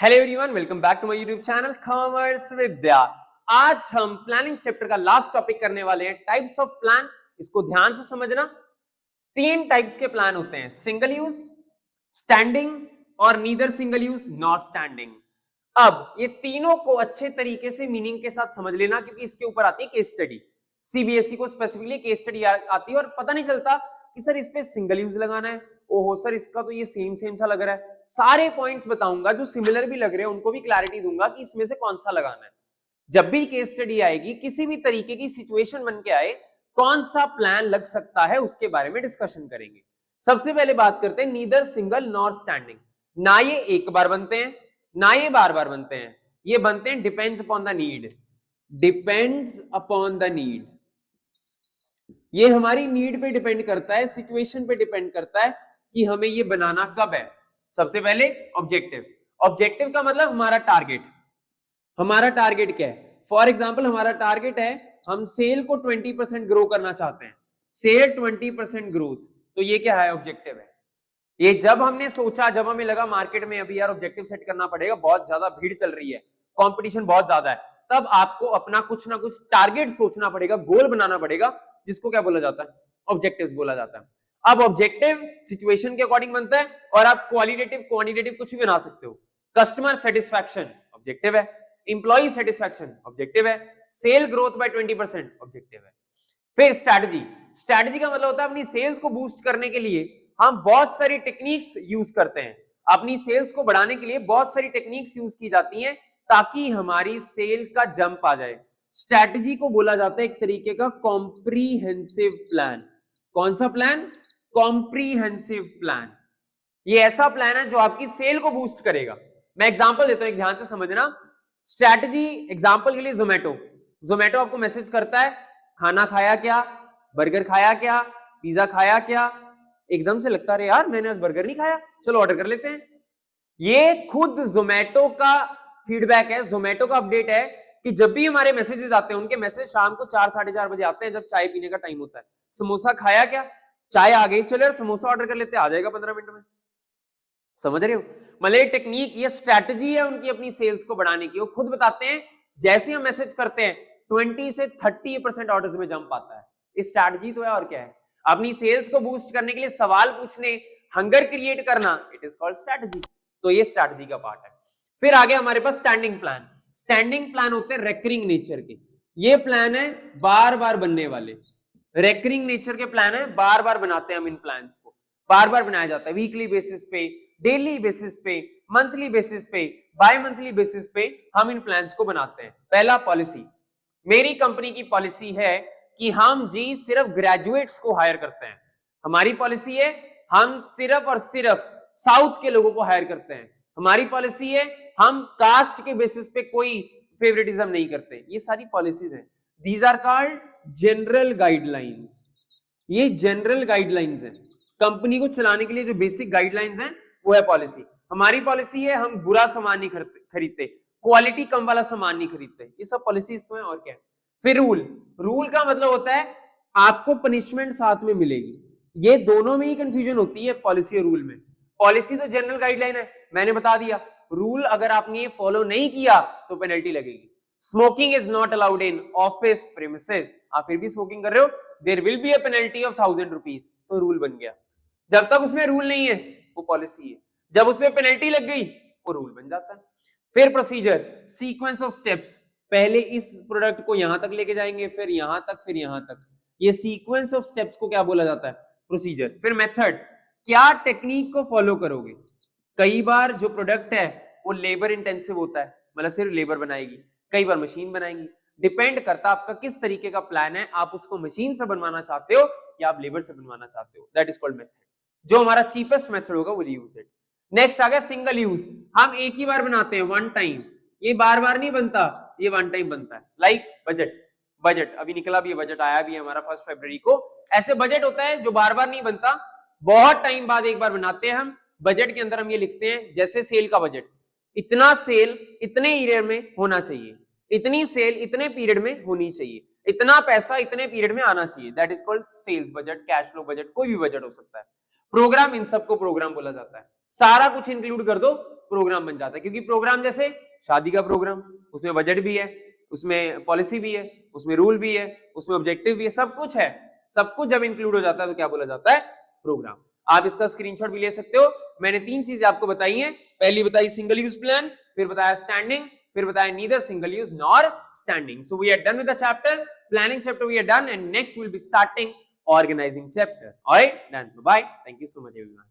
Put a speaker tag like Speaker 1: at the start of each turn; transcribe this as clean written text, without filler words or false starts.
Speaker 1: Hello everyone, welcome back to my YouTube channel commerce Vidya. आज हम planning chapter का last topic करने वाले हैं, टाइप्स ऑफ प्लान। इसको ध्यान से समझना। तीन टाइप्स के प्लान होते हैं, सिंगल यूज, स्टैंडिंग और neither single use nor standing. अब ये तीनों को अच्छे तरीके से मीनिंग के साथ समझ लेना, क्योंकि इसके ऊपर आती है केस स्टडी। सीबीएसई को स्पेसिफिकली केस स्टडी आती है और पता नहीं चलता कि सर इस पे सिंगल यूज लगाना है, ओहो सर इसका तो ये सेम सेम सा लग रहा है। सारे पॉइंट्स बताऊंगा, जो सिमिलर भी लग रहे हैं उनको भी क्लैरिटी दूंगा कि इसमें से कौन सा लगाना है। जब भी केस स्टडी आएगी, किसी भी तरीके की सिचुएशन बन के आए, कौन सा प्लान लग सकता है उसके बारे में डिस्कशन करेंगे। सबसे पहले बात करते हैं नीदर सिंगल नॉर स्टैंडिंग। ना ये एक बार बनते हैं, ना ये बार बार बनते हैं, ये बनते हैं depends upon the need. Depends upon the need, ये हमारी नीड पे डिपेंड करता है, सिचुएशन पे डिपेंड करता है कि हमें ये बनाना कब है। सबसे पहले ऑब्जेक्टिव। ऑब्जेक्टिव का मतलब हमारा टारगेट। हमारा टारगेट क्या है? फॉर एग्जांपल हमारा टारगेट है, हम सेल को 20% ग्रो करना चाहते हैं, सेल 20% ग्रोथ। तो ये क्या है? ऑब्जेक्टिव है। ये जब हमने सोचा, जब हमें लगा मार्केट में अभी यार ऑब्जेक्टिव सेट करना पड़ेगा, बहुत ज्यादा भीड़ चल रही है, कंपटीशन बहुत ज्यादा है, तब आपको अपना कुछ ना कुछ टारगेट सोचना पड़ेगा, गोल बनाना पड़ेगा, जिसको क्या बोला जाता है? ऑब्जेक्टिव्स बोला जाता है। अब ऑब्जेक्टिव सिचुएशन के अकॉर्डिंग बनता है, और आप क्वालिटेटिव क्वांटिटेटिव कुछ भी बना सकते हो। कस्टमर सेटिस्फैक्शन ऑब्जेक्टिव है, इंप्लॉई सेटिस्फैक्शन ऑब्जेक्टिव है, सेल ग्रोथ बाय 20% ऑब्जेक्टिव है। फिर स्ट्रैटेजी। स्ट्रैटेजी का मतलब होता है अपनी सेल्स को बूस्ट करने के लिए हम बहुत सारी टेक्निक्स यूज करते हैं। अपनी सेल्स को बढ़ाने के लिए बहुत सारी टेक्निक्स यूज की जाती हैं ताकि हमारी सेल का जंप आ जाए। स्ट्रैटेजी को बोला जाता है एक तरीके का कॉम्प्रीहेंसिव प्लान। कौन सा प्लान? Comprehensive plan. ये ऐसा प्लान है जो आपकी सेल को बूस्ट करेगा। मैं एग्जांपल देता हूं, एक ध्यान से समझना। स्ट्रैटेजी एग्जांपल के लिए, जोमेटो। जोमेटो आपको मैसेज करता है, खाना खाया क्या, बर्गर खाया क्या, पिज्जा खाया क्या। एकदम से लगता है यार मैंने आज बर्गर नहीं खाया, चलो ऑर्डर कर लेते हैं। ये खुद जोमेटो का फीडबैक है, जोमेटो का अपडेट है कि जब भी हमारे मैसेजेस आते हैं, उनके मैसेज शाम को 4 साढ़े 4 बजे आते हैं, जब चाय पीने का टाइम होता है। समोसा खाया क्या, चाय आ गई, चलो यार समोसा ऑर्डर कर लेते हैं, आ जाएगा 15 मिनट में। समझ रहे हो? मतलब टेक्निक, ये स्ट्रैटेजी है उनकी अपनी सेल्स को बढ़ाने की। वो खुद बताते हैं जैसे हम मैसेज करते हैं 20 से 30% ऑर्डर्स में जंप आता है। ये स्ट्रैटेजी तो है, और क्या है? अपनी सेल्स को बूस्ट करने के लिए सवाल पूछने, हंगर क्रिएट करना, इट इज कॉल्ड स्ट्रैटेजी। तो ये स्ट्रैटेजी का पार्ट है। फिर आगे हमारे पास स्टैंडिंग प्लान। स्टैंडिंग प्लान होते हैं रेकरिंग नेचर के। ये प्लान है बार बार बनने वाले, रेकरिंग नेचर के प्लान है, बार बार बनाते हैं हम इन प्लान्स को, बार बार बनाया जाता है। वीकली बेसिस पे, डेली बेसिस पे, मंथली बेसिस पे, बाय मंथली बेसिस पे हम इन प्लान्स को बनाते हैं। पहला पॉलिसी। मेरी कंपनी की पॉलिसी है कि हम जी सिर्फ ग्रेजुएट्स को हायर करते हैं। हमारी पॉलिसी है हम सिर्फ और सिर्फ साउथ के लोगों को हायर करते हैं। हमारी पॉलिसी है हम कास्ट के बेसिस पे कोई फेवरेटिज्म नहीं करते। ये सारी पॉलिसीज हैं। These are called general guidelines. ये जनरल गाइडलाइंस हैं। कंपनी को चलाने के लिए जो बेसिक गाइडलाइंस हैं वो है पॉलिसी। हमारी पॉलिसी है हम बुरा सामान नहीं खरीदते, क्वालिटी कम वाला सामान नहीं खरीदते। ये सब पॉलिसीज तो है, और क्या है। फिर रूल। रूल का मतलब होता है आपको पनिशमेंट साथ में मिलेगी। ये दोनों में ही कंफ्यूजन होती है पॉलिसी और रूल में। पॉलिसी तो जनरल गाइडलाइन है, मैंने बता दिया। रूल अगर आपने ये फॉलो नहीं किया तो पेनल्टी लगेगी। Smoking is not allowed in office premises. आप फिर भी स्मोकिंग कर रहे हो, there will be a penalty of 1000 rupees. तो रूल बन गया। जब तक उसमें रूल नहीं है वो पॉलिसी है, जब उसमें पेनल्टी लग गई वो रूल बन जाता है। फिर प्रोसीजर, सीक्वेंस ऑफ स्टेप्स। पहले इस प्रोडक्ट को यहां तक लेके जाएंगे, फिर यहां तक, फिर यहां तक। ये सीक्वेंस ऑफ स्टेप्स को क्या बोला जाता है? प्रोसीजर। फिर मेथड, क्या टेक्निक को फॉलो करोगे। कई बार जो प्रोडक्ट है वो लेबर इंटेंसिव होता है, मतलब सिर्फ लेबर बनाएगी, कई बार मशीन बनाएंगी। डिपेंड करता है आपका किस तरीके का प्लान है, आप उसको मशीन से बनवाना चाहते हो या आप लेबर से बनवाना चाहते हो। That is called method. जो हमारा चीपेस्ट मेथड होगा वो यूज इट। नेक्स्ट आ गया सिंगल यूज। हम एक ही बार बनाते हैं, वन टाइम। ये बार बार नहीं बनता, ये वन टाइम बनता है। Like budget. बजट अभी निकला भी है, बजट आया भी है हमारा 1 फरवरी को। ऐसे बजट होता है जो बार बार नहीं बनता, बहुत टाइम बाद एक बार बनाते हैं हम। बजट के अंदर हम ये लिखते हैं, जैसे सेल का बजट, इतना सेल इतने ईयर में होना चाहिए, इतनी सेल इतने पीरियड में होनी चाहिए, इतना पैसा इतने पीरियड में आना चाहिए। That is called sales budget, cash flow budget, कोई भी बजट हो सकता है। प्रोग्राम, इन सबको प्रोग्राम बोला जाता है। सारा कुछ इंक्लूड कर दो, प्रोग्राम बन जाता है। क्योंकि प्रोग्राम जैसे शादी का प्रोग्राम, उसमें बजट भी है, उसमें पॉलिसी भी है, उसमें रूल भी है, उसमें ऑब्जेक्टिव भी है, सब कुछ है। सब कुछ जब इंक्लूड हो जाता है तो क्या बोला जाता है? प्रोग्राम। आप इसका स्क्रीनशॉट भी ले सकते हो। मैंने 3 चीजें आपको बताई हैं। पहली बताई सिंगल यूज प्लान, फिर बताया स्टैंडिंग, फिर बताया neither single use nor standing. So we are done with the chapter planning chapter, we are done, and next will be starting organizing chapter. All right, done. Bye bye. Thank you so much everyone.